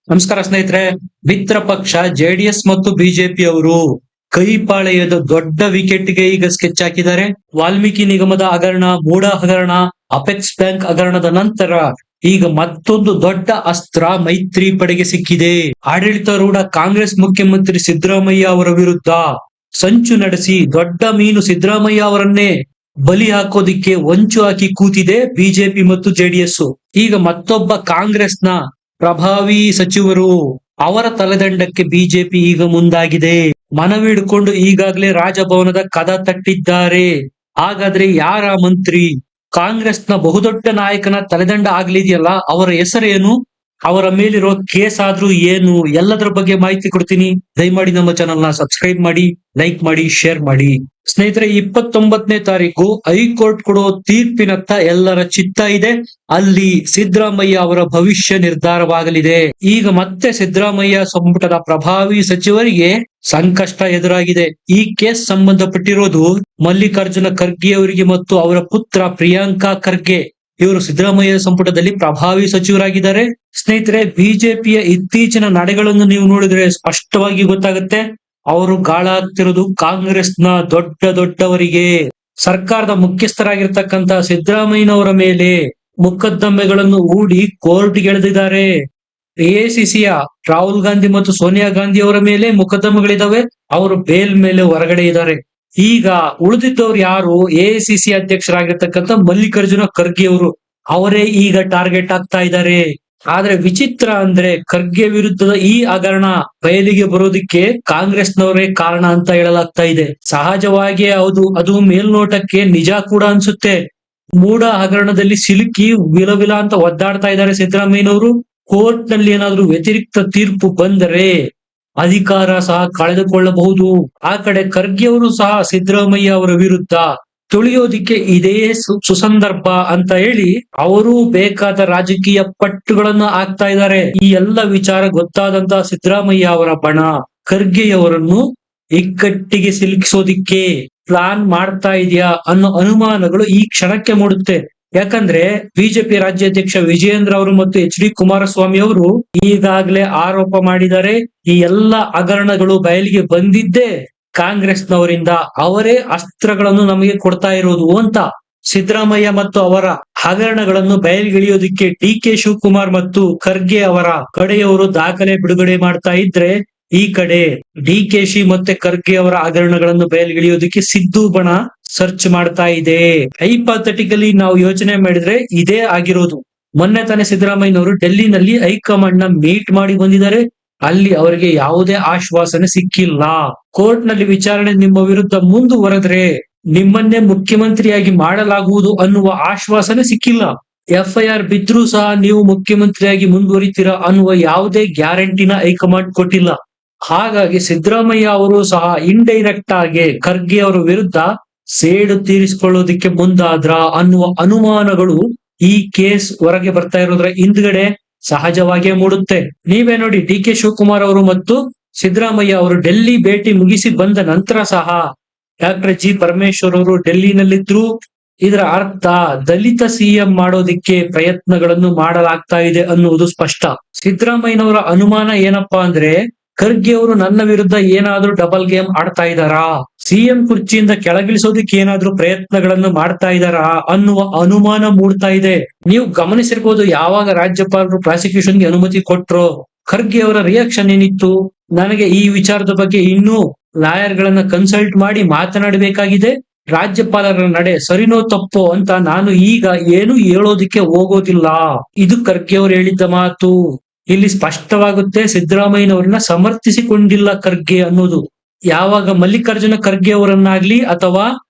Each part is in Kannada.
ನಮಸ್ಕಾರ ಸ್ನೇಹಿತರೆ. ಮಿತ್ರ ಪಕ್ಷ ಜೆಡಿಎಸ್ ಮತ್ತು ಬಿಜೆಪಿ ಅವರು ಕೈಪಾಳೆಯದ ದೊಡ್ಡ ವಿಕೆಟ್ಗೆ ಈಗ ಸ್ಕೆಚ್ ಹಾಕಿದ್ದಾರೆ. ವಾಲ್ಮೀಕಿ ನಿಗಮದ ಹಗರಣ, ಮೂಡ ಹಗರಣ, ಅಪೆಕ್ಸ್ ಬ್ಯಾಂಕ್ ಹಗರಣದ ನಂತರ ಈಗ ಮತ್ತೊಂದು ದೊಡ್ಡ ಅಸ್ತ್ರ ಮೈತ್ರಿ ಪಡೆಗೆ ಸಿಕ್ಕಿದೆ. ಆಡಳಿತಾರೂಢ ಕಾಂಗ್ರೆಸ್ ಮುಖ್ಯಮಂತ್ರಿ ಸಿದ್ದರಾಮಯ್ಯ ಅವರ ವಿರುದ್ಧ ಸಂಚು ನಡೆಸಿ ದೊಡ್ಡ ಮೀನು ಸಿದ್ದರಾಮಯ್ಯ ಅವರನ್ನೇ ಬಲಿ ಹಾಕೋದಿಕ್ಕೆ ಹೊಂಚು ಹಾಕಿ ಕೂತಿದೆ ಬಿಜೆಪಿ ಮತ್ತು ಜೆಡಿಎಸ್. ಈಗ ಮತ್ತೊಬ್ಬ ಕಾಂಗ್ರೆಸ್ನ ಪ್ರಭಾವಿ ಸಚಿವರು ಅವರ ತಲೆದಂಡಕ್ಕೆ ಬಿಜೆಪಿ ಈಗ ಮುಂದಾಗಿದೆ. ಮನವಿ ಹಿಡ್ಕೊಂಡು ಈಗಾಗಲೇ ರಾಜಭವನದ ಕದ ತಟ್ಟಿದ್ದಾರೆ. ಹಾಗಾದ್ರೆ ಯಾರ ಮಂತ್ರಿ? ಕಾಂಗ್ರೆಸ್ನ ಬಹುದೊಡ್ಡ ನಾಯಕನ ತಲೆದಂಡ ಆಗ್ಲಿದೆಯಲ್ಲ, ಅವರ ಹೆಸರೇನು, ಅವರ ಮೇಲಿರೋ ಕೇಸ್ ಆದ್ರೂ ಏನು, ಎಲ್ಲದರ ಬಗ್ಗೆ ಮಾಹಿತಿ ಕೊಡ್ತೀನಿ. ದಯಮಾಡಿ ನಮ್ಮ ಚಾನಲ್ ನ ಸಬ್ಸ್ಕ್ರೈಬ್ ಮಾಡಿ, ಲೈಕ್ ಮಾಡಿ, ಶೇರ್ ಮಾಡಿ. ಸ್ನೇಹಿತರೆ, 29ನೇ ತಾರೀಕು ಹೈಕೋರ್ಟ್ ಕೊಡೋ ತೀರ್ಪಿನತ್ತ ಎಲ್ಲರ ಚಿತ್ತ ಇದೆ. ಅಲ್ಲಿ ಸಿದ್ದರಾಮಯ್ಯ ಅವರ ಭವಿಷ್ಯ ನಿರ್ಧಾರವಾಗಲಿದೆ. ಈಗ ಮತ್ತೆ ಸಿದ್ದರಾಮಯ್ಯ ಸಂಪುಟದ ಪ್ರಭಾವಿ ಸಚಿವರಿಗೆ ಸಂಕಷ್ಟ ಎದುರಾಗಿದೆ. ಈ ಕೇಸ್ ಸಂಬಂಧಪಟ್ಟಿರೋದು ಮಲ್ಲಿಕಾರ್ಜುನ ಖರ್ಗೆ ಅವರಿಗೆ ಮತ್ತು ಅವರ ಪುತ್ರ ಪ್ರಿಯಾಂಕಾ ಖರ್ಗೆ. ಇವರು ಸಿದ್ದರಾಮಯ್ಯ ಸಂಪುಟದಲ್ಲಿ ಪ್ರಭಾವಿ ಸಚಿವರಾಗಿದ್ದಾರೆ. ಸ್ನೇಹಿತರೆ, ಬಿಜೆಪಿಯ ಇತ್ತೀಚಿನ ನಡೆಗಳನ್ನು ನೀವು ನೋಡಿದ್ರೆ ಸ್ಪಷ್ಟವಾಗಿ ಗೊತ್ತಾಗುತ್ತೆ. ಅವರು ಗಾಳಾಗ್ತಿರೋದು ಕಾಂಗ್ರೆಸ್ನ ದೊಡ್ಡವರಿಗೆ. ಸರ್ಕಾರದ ಮುಖ್ಯಸ್ಥರಾಗಿರ್ತಕ್ಕಂತ ಸಿದ್ದರಾಮಯ್ಯನವರ ಮೇಲೆ ಮೊಕದ್ದಮೆಗಳನ್ನು ಹೂಡಿ ಕೋರ್ಟ್ಗೆ ಎಳೆದಿದ್ದಾರೆ. ಎಐಸಿಸಿಯ ರಾಹುಲ್ ಗಾಂಧಿ ಮತ್ತು ಸೋನಿಯಾ ಗಾಂಧಿ ಅವರ ಮೇಲೆ ಮೊಕದ್ದಮೆಗಳಿದಾವೆ. ಅವರು ಬೇಲ್ ಮೇಲೆ ಹೊರಗಡೆ ಇದ್ದಾರೆ. ಈಗ ಉಳಿದಿದ್ದವ್ರು ಯಾರು? ಎಐಸಿಸಿ ಅಧ್ಯಕ್ಷರಾಗಿರ್ತಕ್ಕಂಥ ಮಲ್ಲಿಕಾರ್ಜುನ ಖರ್ಗೆ ಅವರು. ಅವರೇ ಈಗ ಟಾರ್ಗೆಟ್ ಆಗ್ತಾ ಇದ್ದಾರೆ. ಆದ್ರೆ ವಿಚಿತ್ರ ಅಂದ್ರೆ, ಖರ್ಗೆ ವಿರುದ್ಧದ ಈ ಹಗರಣ ಬಯಲಿಗೆ ಬರೋದಿಕ್ಕೆ ಕಾಂಗ್ರೆಸ್ನವರೇ ಕಾರಣ ಅಂತ ಹೇಳಲಾಗ್ತಾ ಇದೆ. ಸಹಜವಾಗಿ ಅದು ಮೇಲ್ನೋಟಕ್ಕೆ ನಿಜ ಕೂಡ ಅನ್ಸುತ್ತೆ. ಮೂಡ ಹಗರಣದಲ್ಲಿ ಸಿಲುಕಿ ವಿಲವಿಲ ಅಂತ ಒದ್ದಾಡ್ತಾ ಇದ್ದಾರೆ ಸಿದ್ದರಾಮಯ್ಯನವರು. ಕೋರ್ಟ್ ನಲ್ಲಿ ಏನಾದ್ರೂ ವ್ಯತಿರಿಕ್ತ ತೀರ್ಪು ಬಂದರೆ ಅಧಿಕಾರ ಸಹ ಕಳೆದುಕೊಳ್ಳಬಹುದು. ಆ ಕಡೆ ಖರ್ಗೆ ಅವರು ಸಹ ಸಿದ್ದರಾಮಯ್ಯ ಅವರ ವಿರುದ್ಧ ತುಳಿಯೋದಿಕ್ಕೆ ಇದೇ ಸುಸಂದರ್ಭ ಅಂತ ಹೇಳಿ ಅವರು ಬೇಕಾದ ರಾಜಕೀಯ ಪಟ್ಟುಗಳನ್ನ ಹಾಕ್ತಾ ಇದ್ದಾರೆ. ಈ ಎಲ್ಲ ವಿಚಾರ ಗೊತ್ತಾದಂತ ಸಿದ್ದರಾಮಯ್ಯ ಅವರ ಬಣ ಖರ್ಗೆಯವರನ್ನು ಇಕ್ಕಟ್ಟಿಗೆ ಸಿಲುಕಿಸೋದಿಕ್ಕೆ ಪ್ಲಾನ್ ಮಾಡ್ತಾ ಇದೆಯಾ ಅನ್ನೋ ಅನುಮಾನಗಳು ಈ ಕ್ಷಣಕ್ಕೆ ಮೂಡುತ್ತೆ. ಯಾಕಂದ್ರೆ ಬಿಜೆಪಿ ರಾಜ್ಯಾಧ್ಯಕ್ಷ ವಿಜಯೇಂದ್ರ ಅವರು ಮತ್ತು ಎಚ್.ಡಿ. ಕುಮಾರಸ್ವಾಮಿ ಅವರು ಈಗಾಗಲೇ ಆರೋಪ ಮಾಡಿದ್ದಾರೆ, ಈ ಎಲ್ಲ ಹಗರಣಗಳು ಬಯಲಿಗೆ ಬಂದಿದ್ದೇ ಕಾಂಗ್ರೆಸ್ನವರಿಂದ. ಅವರೇ ಅಸ್ತ್ರಗಳನ್ನು ನಮಗೆ ಕೊಡ್ತಾ ಇರೋದು ಅಂತ. ಸಿದ್ದರಾಮಯ್ಯ ಮತ್ತು ಅವರ ಹಗರಣಗಳನ್ನು ಬಯಲಿಗೆಳೆಯೋದಿಕ್ಕೆ ಡಿ.ಕೆ. ಶಿವಕುಮಾರ್ ಮತ್ತು ಖರ್ಗೆ ಅವರ ಕಡೆಯವರು ದಾಖಲೆ ಬಿಡುಗಡೆ ಮಾಡ್ತಾ ಇದ್ರೆ, ಈ ಕಡೆ ಡಿ.ಕೆ.ಶಿ ಮತ್ತೆ ಖರ್ಗೆ ಅವರ ಹಗರಣಗಳನ್ನು ಬಯಲಿಗೆಳೆಯೋದಿಕ್ಕೆ ಸಿದ್ದು ಬಣ ಸರ್ಚ್ ಮಾಡ್ತಾ ಇದೆ. ಹೈಪಾಥೆಟಿಕಲಿ ನಾವು ಯೋಚನೆ ಮಾಡಿದ್ರೆ ಇದೇ ಆಗಿರೋದು. ಮೊನ್ನೆ ತಾನೇ ಸಿದ್ದರಾಮಯ್ಯನವರು ಡೆಲ್ಲಿನಲ್ಲಿ ಹೈಕಮಾಂಡ್ ನ ಮೀಟ್ ಮಾಡಿ ಬಂದಿದ್ದಾರೆ. ಅಲ್ಲಿ ಅವರಿಗೆ ಯಾವುದೇ ಆಶ್ವಾಸನೆ ಸಿಕ್ಕಿಲ್ಲ. ಕೋರ್ಟ್ ನಲ್ಲಿ ವಿಚಾರಣೆ ನಿಮ್ಮ ವಿರುದ್ಧ ಮುಂದುವರೆದ್ರೆ ನಿಮ್ಮನ್ನೇ ಮುಖ್ಯಮಂತ್ರಿಯಾಗಿ ಮಾಡಲಾಗುವುದು ಅನ್ನುವ ಆಶ್ವಾಸನೆ ಸಿಕ್ಕಿಲ್ಲ. FIR ಬಿದ್ರೂ ಸಹ ನೀವು ಮುಖ್ಯಮಂತ್ರಿಯಾಗಿ ಮುಂದುವರಿತೀರಾ ಅನ್ನುವ ಯಾವುದೇ ಗ್ಯಾರಂಟಿನ ಹೈಕಮಾಂಡ್ ಕೊಟ್ಟಿಲ್ಲ. ಹಾಗಾಗಿ ಸಿದ್ದರಾಮಯ್ಯ ಅವರು ಸಹ ಇಂಡೈರೆಕ್ಟ್ ಆಗಿ ಖರ್ಗೆ ಅವರ ವಿರುದ್ಧ ಸೇಡು ತೀರಿಸಿಕೊಳ್ಳೋದಿಕ್ಕೆ ಮುಂದಾದ್ರ ಅನ್ನುವ ಅನುಮಾನಗಳು ಈ ಕೇಸ್ ಹೊರಗೆ ಬರ್ತಾ ಇರೋದ್ರ ಹಿಂದ್ಗಡೆ ಸಹಜವಾಗಿಯೇ ಮೂಡುತ್ತೆ. ನೀವೇ ನೋಡಿ, ಡಿ.ಕೆ. ಶಿವಕುಮಾರ್ ಅವರು ಮತ್ತು ಸಿದ್ದರಾಮಯ್ಯ ಅವರು ಡೆಲ್ಲಿ ಭೇಟಿ ಮುಗಿಸಿ ಬಂದ ನಂತರ ಸಹ ಡಾಕ್ಟರ್ ಜಿ ಪರಮೇಶ್ವರ್ ಅವರು ಡೆಲ್ಲಿನಲ್ಲಿದ್ರು. ಇದರ ಅರ್ಥ ದಲಿತ ಸಿಎಂ ಮಾಡೋದಿಕ್ಕೆ ಪ್ರಯತ್ನಗಳನ್ನು ಮಾಡಲಾಗ್ತಾ ಇದೆ ಅನ್ನುವುದು ಸ್ಪಷ್ಟ. ಸಿದ್ದರಾಮಯ್ಯನವರ ಅನುಮಾನ ಏನಪ್ಪಾ ಅಂದ್ರೆ, ಖರ್ಗೆ ಅವರು ನನ್ನ ವಿರುದ್ಧ ಏನಾದ್ರೂ ಡಬಲ್ ಗೇಮ್ ಆಡ್ತಾ ಇದ್ದಾರಾ, ಸಿಎಂ ಕುರ್ಚಿಯಿಂದ ಕೆಳಗಿಳಿಸೋದಿಕ್ಕೆ ಏನಾದ್ರೂ ಪ್ರಯತ್ನಗಳನ್ನು ಮಾಡ್ತಾ ಇದ್ದಾರಾ ಅನ್ನುವ ಅನುಮಾನ ಮೂಡ್ತಾ ಇದೆ. ನೀವು ಗಮನಿಸಿರ್ಬೋದು, ಯಾವಾಗ ರಾಜ್ಯಪಾಲರು ಪ್ರಾಸಿಕ್ಯೂಷನ್ಗೆ ಅನುಮತಿ ಕೊಟ್ರೋ ಖರ್ಗೆ ಅವರ ರಿಯಾಕ್ಷನ್ ಏನಿತ್ತು? ನನಗೆ ಈ ವಿಚಾರದ ಬಗ್ಗೆ ಇನ್ನೂ ಲಾಯರ್ ಗಳನ್ನ ಕನ್ಸಲ್ಟ್ ಮಾಡಿ ಮಾತನಾಡಬೇಕಾಗಿದೆ. ರಾಜ್ಯಪಾಲರ ನಡೆ ಸರಿನೋ ತಪ್ಪೋ ಅಂತ ನಾನು ಈಗ ಏನು ಹೇಳೋದಿಕ್ಕೆ ಹೋಗೋದಿಲ್ಲ. ಇದು ಖರ್ಗೆ ಅವರು ಹೇಳಿದ್ದ ಮಾತು. ಇಲ್ಲಿ ಸ್ಪಷ್ಟವಾಗುತ್ತೆ ಸಿದ್ದರಾಮಯ್ಯನವರನ್ನ ಸಮರ್ಥಿಸಿಕೊಂಡಿಲ್ಲ ಖರ್ಗೆ ಅನ್ನೋದು. ಯಾವಾಗ ಮಲ್ಲಿಕಾರ್ಜುನ ಖರ್ಗೆ ಅವರನ್ನಾಗ್ಲಿ ಅಥವಾ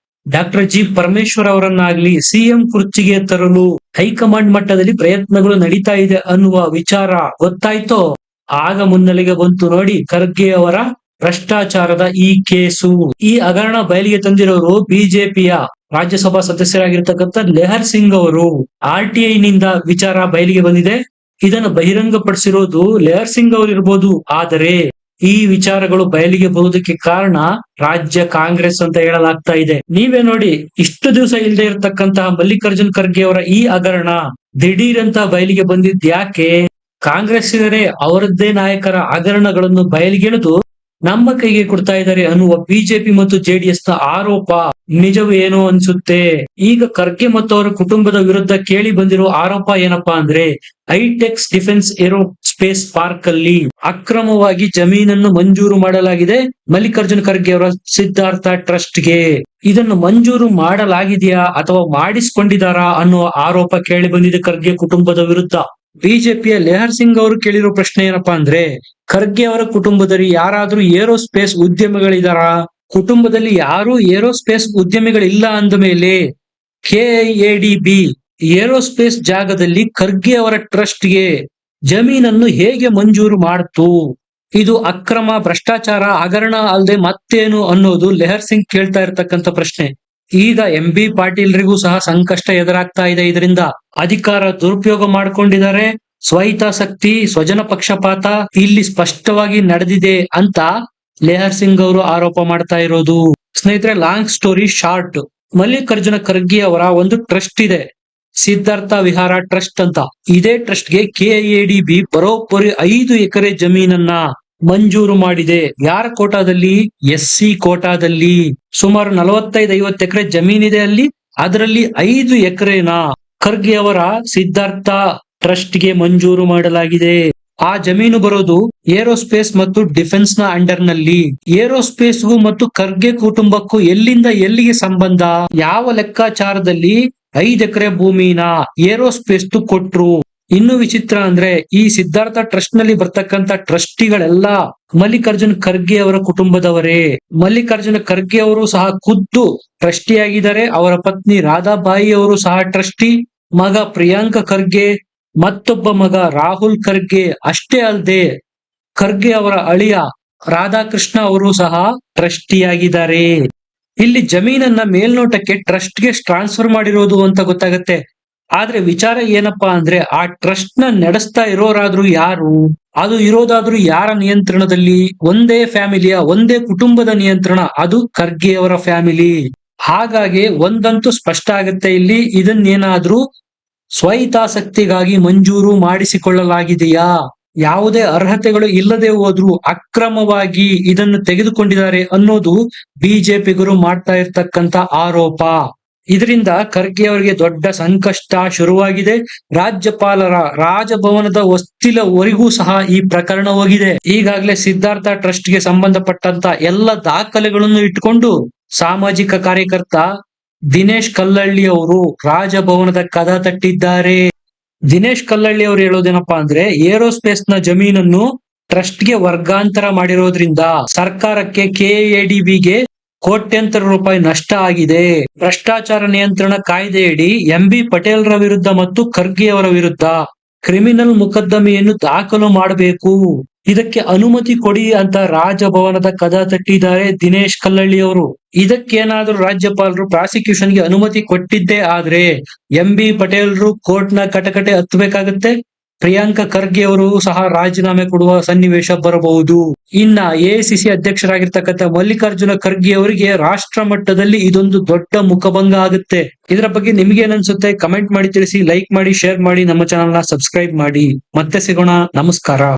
ಡಾಕ್ಟರ್ ಜಿ ಪರಮೇಶ್ವರ್ ಅವರನ್ನಾಗ್ಲಿ ಸಿಎಂ ಕುರ್ಚಿಗೆ ತರಲು ಹೈಕಮಾಂಡ್ ಮಟ್ಟದಲ್ಲಿ ಪ್ರಯತ್ನಗಳು ನಡೀತಾ ಇದೆ ಅನ್ನುವ ವಿಚಾರ ಗೊತ್ತಾಯ್ತೋ, ಆಗ ಮುನ್ನೆಲೆಗೆ ಬಂತು ನೋಡಿ ಖರ್ಗೆ ಅವರ ಭ್ರಷ್ಟಾಚಾರದ ಈ ಕೇಸು. ಈ ಹಗರಣ ಬಯಲಿಗೆ ತಂದಿರೋರು ಬಿಜೆಪಿಯ ರಾಜ್ಯಸಭಾ ಸದಸ್ಯರಾಗಿರ್ತಕ್ಕಂಥ ಲೆಹರ್ ಸಿಂಗ್ ಅವರು. RTI ನಿಂದ ವಿಚಾರ ಬಯಲಿಗೆ ಬಂದಿದೆ. ಇದನ್ನು ಬಹಿರಂಗಪಡಿಸಿರೋದು ಲೆಹರ್ ಸಿಂಗ್ ಅವರು ಇರ್ಬೋದು. ಆದರೆ ಈ ವಿಚಾರಗಳು ಬಯಲಿಗೆ ಬರುವುದಕ್ಕೆ ಕಾರಣ ರಾಜ್ಯ ಕಾಂಗ್ರೆಸ್ ಅಂತ ಹೇಳಲಾಗ್ತಾ ಇದೆ. ನೀವೇ ನೋಡಿ, ಇಷ್ಟು ದಿವಸ ಇಲ್ಲದೆ ಇರತಕ್ಕಂತಹ ಮಲ್ಲಿಕಾರ್ಜುನ್ ಖರ್ಗೆ ಅವರ ಈ ಹಗರಣ ದಿಢೀರ್ ಅಂತ ಬಯಲಿಗೆ ಬಂದಿದ್ ಯಾಕೆ? ಕಾಂಗ್ರೆಸ್ಸಿಗರೇ ಅವರದ್ದೇ ನಾಯಕರ ಹಗರಣಗಳನ್ನು ಬಯಲಿಗೆಳೆದು ನಮ್ಮ ಕೈಗೆ ಕೊಡ್ತಾ ಇದ್ದಾರೆ ಅನ್ನುವ ಬಿಜೆಪಿ ಮತ್ತು ಜೆಡಿಎಸ್ ನ ಆರೋಪ ನಿಜವೇನೋ ಅನ್ಸುತ್ತೆ. ಈಗ ಖರ್ಗೆ ಮತ್ತು ಅವರ ಕುಟುಂಬದ ವಿರುದ್ಧ ಕೇಳಿ ಬಂದಿರೋ ಆರೋಪ ಏನಪ್ಪಾ ಅಂದ್ರೆ ಹೈಟೆಕ್ಸ್ ಡಿಫೆನ್ಸ್ ಏರೋಸ್ಪೇಸ್ ಪಾರ್ಕ್ ಅಲ್ಲಿ ಅಕ್ರಮವಾಗಿ ಜಮೀನನ್ನು ಮಂಜೂರು ಮಾಡಲಾಗಿದೆ ಮಲ್ಲಿಕಾರ್ಜುನ ಖರ್ಗೆ ಅವರ ಸಿದ್ಧಾರ್ಥ ಟ್ರಸ್ಟ್ ಗೆ. ಇದನ್ನು ಮಂಜೂರು ಮಾಡಲಾಗಿದೆಯಾ ಅಥವಾ ಮಾಡಿಸಿಕೊಂಡಿದ್ದಾರಾ ಅನ್ನುವ ಆರೋಪ ಕೇಳಿ ಬಂದಿದೆ ಖರ್ಗೆ ಕುಟುಂಬದ ವಿರುದ್ಧ. ಬಿಜೆಪಿಯ ಲೆಹರ್ ಸಿಂಗ್ ಅವರು ಕೇಳಿರೋ ಪ್ರಶ್ನೆ ಏನಪ್ಪಾ ಅಂದ್ರೆ ಖರ್ಗೆ ಅವರ ಕುಟುಂಬದಲ್ಲಿ ಯಾರಾದ್ರೂ ಏರೋಸ್ಪೇಸ್ ಉದ್ಯಮಿಗಳಿದಾರಾ? ಕುಟುಂಬದಲ್ಲಿ ಯಾರು ಏರೋಸ್ಪೇಸ್ ಉದ್ಯಮಿಗಳಿಲ್ಲ ಅಂದ ಮೇಲೆ ಕೆಐಎಡಿಬಿ ಏರೋಸ್ಪೇಸ್ ಜಾಗದಲ್ಲಿ ಖರ್ಗೆ ಅವರ ಟ್ರಸ್ಟ್ ಗೆ ಜಮೀನನ್ನು ಹೇಗೆ ಮಂಜೂರು ಮಾಡ್ತು? ಇದು ಅಕ್ರಮ, ಭ್ರಷ್ಟಾಚಾರ, ಹಗರಣ ಅಲ್ಲದೆ ಮತ್ತೇನು ಅನ್ನೋದು ಲೆಹರ್ ಸಿಂಗ್ ಕೇಳ್ತಾ ಇರ್ತಕ್ಕಂಥ ಪ್ರಶ್ನೆ. ಈಗ MB ಪಾಟೀಲ್ರಿಗೂ ಸಹ ಸಂಕಷ್ಟ ಎದುರಾಗ್ತಾ ಇದೆ. ಇದರಿಂದ ಅಧಿಕಾರ ದುರುಪಯೋಗ ಮಾಡ್ಕೊಂಡಿದ್ದಾರೆ, ಸ್ವಹಿತಾಸಕ್ತಿ, ಸ್ವಜನ ಪಕ್ಷಪಾತ ಇಲ್ಲಿ ಸ್ಪಷ್ಟವಾಗಿ ನಡೆದಿದೆ ಅಂತ ಲೆಹರ್ ಸಿಂಗ್ ಅವರು ಆರೋಪ ಮಾಡ್ತಾ ಇರೋದು. ಸ್ನೇಹಿತರೆ, long story short, Mallikarjuna Kharge ಅವರ ಒಂದು ಟ್ರಸ್ಟ್ ಇದೆ, ಸಿದ್ಧಾರ್ಥ ವಿಹಾರ ಟ್ರಸ್ಟ್ ಅಂತ. ಇದೇ ಟ್ರಸ್ಟ್ ಗೆ ಕೆಐಎಡಿಬಿ ಬರೋಬ್ಬರಿ 5 ಎಕರೆ ಜಮೀನನ್ನ ಮಂಜೂರು ಮಾಡಿದೆ. ಯಾರ ಕೋಟಾದಲ್ಲಿ? SC ಕೋಟಾದಲ್ಲಿ. ಸುಮಾರು 45-50 ಎಕರೆ ಜಮೀನಿದೆ ಅಲ್ಲಿ. ಅದರಲ್ಲಿ 5 ಎಕರೆನ ಖರ್ಗೆ ಅವರ ಸಿದ್ಧಾರ್ಥ ಟ್ರಸ್ಟ್ ಗೆ ಮಂಜೂರು ಮಾಡಲಾಗಿದೆ. ಆ ಜಮೀನು ಬರೋದು ಏರೋಸ್ಪೇಸ್ ಮತ್ತು ಡಿಫೆನ್ಸ್ ನ ಅಂಡರ್ ನಲ್ಲಿ. ಏರೋಸ್ಪೇಸ್ಗೂ ಮತ್ತು ಖರ್ಗೆ ಕುಟುಂಬಕ್ಕೂ ಎಲ್ಲಿಂದ ಎಲ್ಲಿಗೆ ಸಂಬಂಧ? ಯಾವ ಲೆಕ್ಕಾಚಾರದಲ್ಲಿ 5 ಎಕರೆ ಭೂಮಿನ ಏರೋಸ್ಪೇಸ್ ಕೊಟ್ರು? ಇನ್ನು ವಿಚಿತ್ರ ಅಂದ್ರೆ ಈ ಸಿದ್ಧಾರ್ಥ ಟ್ರಸ್ಟ್ ನಲ್ಲಿ ಬರ್ತಕ್ಕಂತ ಟ್ರಸ್ಟಿಗಳೆಲ್ಲ ಮಲ್ಲಿಕಾರ್ಜುನ್ ಖರ್ಗೆ ಅವರ ಕುಟುಂಬದವರೇ. ಮಲ್ಲಿಕಾರ್ಜುನ ಖರ್ಗೆ ಅವರು ಸಹ ಖುದ್ದು ಟ್ರಸ್ಟಿ ಆಗಿದ್ದಾರೆ. ಅವರ ಪತ್ನಿ ರಾಧಾಬಾಯಿ ಅವರು ಸಹ ಟ್ರಸ್ಟಿ. ಮಗ ಪ್ರಿಯಾಂಕ ಖರ್ಗೆ, ಮತ್ತೊಬ್ಬ ಮಗ ರಾಹುಲ್ ಖರ್ಗೆ. ಅಷ್ಟೇ ಅಲ್ಲದೆ ಖರ್ಗೆ ಅವರ ಅಳಿಯ ರಾಧಾಕೃಷ್ಣ ಅವರು ಸಹ ಟ್ರಸ್ಟಿ ಆಗಿದ್ದಾರೆ. ಇಲ್ಲಿ ಜಮೀನನ್ನ ಮೇಲ್ನೋಟಕ್ಕೆ ಟ್ರಸ್ಟ್ ಗೆ ಟ್ರಾನ್ಸ್ಫರ್ ಮಾಡಿರೋದು ಅಂತ ಗೊತ್ತಾಗತ್ತೆ. ಆದ್ರೆ ವಿಚಾರ ಏನಪ್ಪಾ ಅಂದ್ರೆ ಆ ಟ್ರಸ್ಟ್ ನ ನಡೆಸ್ತಾ ಇರೋರಾದ್ರೂ ಯಾರು? ಅದು ಇರೋದಾದ್ರೂ ಯಾರ ನಿಯಂತ್ರಣದಲ್ಲಿ? ಒಂದೇ ಫ್ಯಾಮಿಲಿಯ, ಒಂದೇ ಕುಟುಂಬದ ನಿಯಂತ್ರಣ, ಅದು ಖರ್ಗೆ ಅವರ ಫ್ಯಾಮಿಲಿ. ಹಾಗಾಗಿ ಒಂದಂತೂ ಸ್ಪಷ್ಟ ಆಗುತ್ತೆ ಇಲ್ಲಿ, ಇದನ್ನೇನಾದ್ರೂ ಸ್ವಹಿತಾಸಕ್ತಿಗಾಗಿ ಮಂಜೂರು ಮಾಡಿಸಿಕೊಳ್ಳಲಾಗಿದೆಯಾ? ಯಾವುದೇ ಅರ್ಹತೆಗಳು ಇಲ್ಲದೆ ಹೋದ್ರೂ ಅಕ್ರಮವಾಗಿ ಇದನ್ನು ತೆಗೆದುಕೊಂಡಿದ್ದಾರೆ ಅನ್ನೋದು ಬಿಜೆಪಿಗರು ಮಾಡ್ತಾ ಇರ್ತಕ್ಕಂತ ಆರೋಪ. ಇದರಿಂದ ಖರ್ಗೆ ಅವರಿಗೆ ದೊಡ್ಡ ಸಂಕಷ್ಟ ಶುರುವಾಗಿದೆ. ರಾಜ್ಯಪಾಲರ ರಾಜಭವನದ ಹೊಸ್ತಿಲವರೆಗೂ ಸಹ ಈ ಪ್ರಕರಣ ಹೋಗಿದೆ. ಈಗಾಗಲೇ ಸಿದ್ಧಾರ್ಥ ಟ್ರಸ್ಟ್ ಗೆ ಸಂಬಂಧಪಟ್ಟಂತ ಎಲ್ಲ ದಾಖಲೆಗಳನ್ನು ಇಟ್ಟುಕೊಂಡು ಸಾಮಾಜಿಕ ಕಾರ್ಯಕರ್ತ ದಿನೇಶ್ ಕಲ್ಲಳ್ಳಿ ಅವರು ರಾಜಭವನದ ಕದ ತಟ್ಟಿದ್ದಾರೆ. ದಿನೇಶ್ ಕಲ್ಲಳ್ಳಿ ಅವರು ಹೇಳೋದೇನಪ್ಪಾ ಅಂದ್ರೆ ಏರೋಸ್ಪೇಸ್ ನ ಜಮೀನನ್ನು ಟ್ರಸ್ಟ್ ಗೆ ವರ್ಗಾಂತರ ಮಾಡಿರೋದ್ರಿಂದ ಸರ್ಕಾರಕ್ಕೆ, ಕೆಎಡಿಬಿಗೆ ಕೋಟ್ಯಂತರ ರೂಪಾಯಿ ನಷ್ಟ ಆಗಿದೆ. ಭ್ರಷ್ಟಾಚಾರ ನಿಯಂತ್ರಣ ಕಾಯ್ದೆಯಡಿ MB ಪಟೇಲ್ರ ವಿರುದ್ಧ ಮತ್ತು ಖರ್ಗೆ ಅವರ ವಿರುದ್ಧ ಕ್ರಿಮಿನಲ್ ಮೊಕದ್ದಮೆಯನ್ನು ದಾಖಲು ಮಾಡಬೇಕು. ಇದಕ್ಕೆ ಅನುಮತಿ ಕೊಡಿ ಅಂತ ರಾಜಭವನದ ಕದ ತಟ್ಟಿದ್ದಾರೆ ದಿನೇಶ್ ಕಲ್ಲಳ್ಳಿ ಅವರು. ಇದಕ್ಕೇನಾದ್ರೂ ರಾಜ್ಯಪಾಲರು ಪ್ರಾಸಿಕ್ಯೂಷನ್ಗೆ ಅನುಮತಿ ಕೊಟ್ಟಿದ್ದೇ ಆದ್ರೆ MB ಪಟೇಲ್ರು ಕೋರ್ಟ್ ನ ಕಟಕಟೆ ಹತ್ತಬೇಕಾಗತ್ತೆ. ಪ್ರಿಯಾಂಕ ಖರ್ಗೆ ಅವರು ಸಹ ರಾಜೀನಾಮೆ ಕೊಡುವ ಸನ್ನಿವೇಶ ಬರಬಹುದು. ಇನ್ನ AICC ಅಧ್ಯಕ್ಷರಾಗಿರ್ತಕ್ಕಂಥ ಮಲ್ಲಿಕಾರ್ಜುನ ಖರ್ಗೆ ಅವರಿಗೆ ರಾಷ್ಟ್ರ ಮಟ್ಟದಲ್ಲಿ ಇದೊಂದು ದೊಡ್ಡ ಮುಖಭಂಗ ಆಗುತ್ತೆ. ಇದರ ಬಗ್ಗೆ ನಿಮ್ಗೆ ಏನನ್ಸುತ್ತೆ? ಕಮೆಂಟ್ ಮಾಡಿ ತಿಳಿಸಿ, ಲೈಕ್ ಮಾಡಿ, ಶೇರ್ ಮಾಡಿ, ನಮ್ಮ ಚಾನೆಲ್ ನ ಸಬ್ಸ್ಕ್ರೈಬ್ ಮಾಡಿ. ಮತ್ತೆ ಸಿಗೋಣ. ನಮಸ್ಕಾರ.